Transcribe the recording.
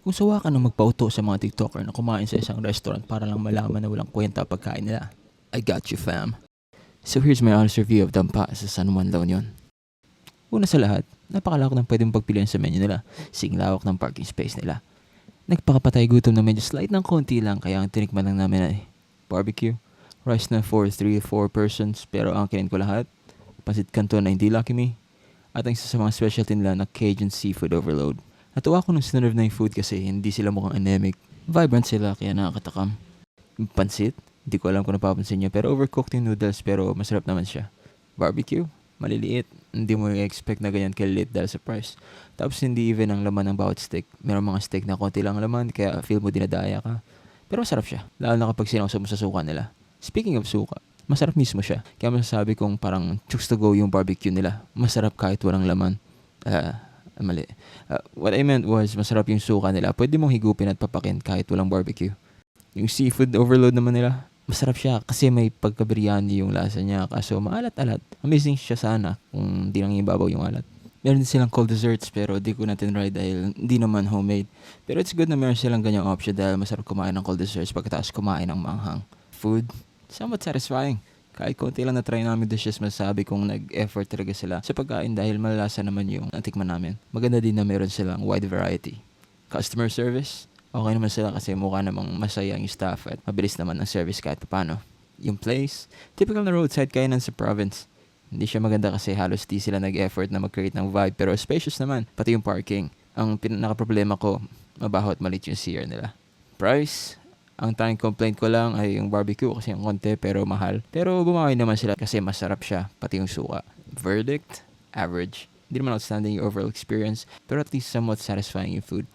Kung sawa ka nang magpauto sa mga TikToker na kumain sa isang restaurant para lang malaman na walang kwenta pagkain nila, I got you fam. So here's my honest review of Dampa sa San Juan, La Union. Una sa lahat, napakalawak ng pwedeng pagpilian sa menu nila, sing lawak ng parking space nila. Nagpakapatay gutom na medyo slight ng konti lang kaya ang tinikman lang namin ay barbecue, rice na for 3-4 persons pero ang kinin ko lahat, pansit canton na hindi lucky me, at ang isa sa mga specialty nila na Cajun seafood overload. Natuwa ko nung sinerve na yung food kasi hindi sila mukhang anemic. Vibrant sila kaya nakakatakam. Yung pansit, hindi ko alam kung napapansin nyo pero overcooked yung noodles pero masarap naman siya. Barbecue, maliliit. Hindi mo i-expect na ganyan kalilit dahil sa price. Tapos hindi even ang laman ng bawat steak. Meron mga steak na konti lang laman kaya feel mo dinadaya ka. Pero masarap siya, lalo na kapag sinawsa mo sa suka nila. Speaking of suka, masarap mismo siya. Kaya masasabi kong parang chooks to go yung barbecue nila. Masarap kahit walang laman. Mali. What I meant was, masarap yung suka nila. Pwede mong higupin at papakin kahit walang barbecue. Yung seafood overload naman nila, masarap siya kasi may pagka-biryani yung lasa niya. Kaso maalat-alat. Amazing siya sana kung di lang ibabaw yung alat. Meron din silang cold desserts pero di ko natin try dahil di naman homemade. Pero it's good na meron silang ganyang option dahil masarap kumain ng cold desserts pagkatapos kumain ng manghang. Food, somewhat satisfying. Kahit konti lang na-try namin dishes, masasabi kong nag-effort talaga sila sa pagkain dahil malasa naman yung natikman namin. Maganda din na meron silang wide variety. Customer service, okay naman sila kasi mukha namang masaya ang staff at mabilis naman ang service kahit papano. Yung place, typical na roadside kainan sa province. Hindi siya maganda kasi halos di sila nag-effort na mag-create ng vibe pero spacious naman, pati yung parking. Ang pinaka-problema ko, mabaho at malit yung CR nila. Price, ang tanging complaint ko lang ay yung barbecue kasi ang konti pero mahal. Pero bumawi naman sila kasi masarap siya, pati yung suka. Verdict, average. Hindi naman outstanding yung overall experience, pero at least somewhat satisfying yung food.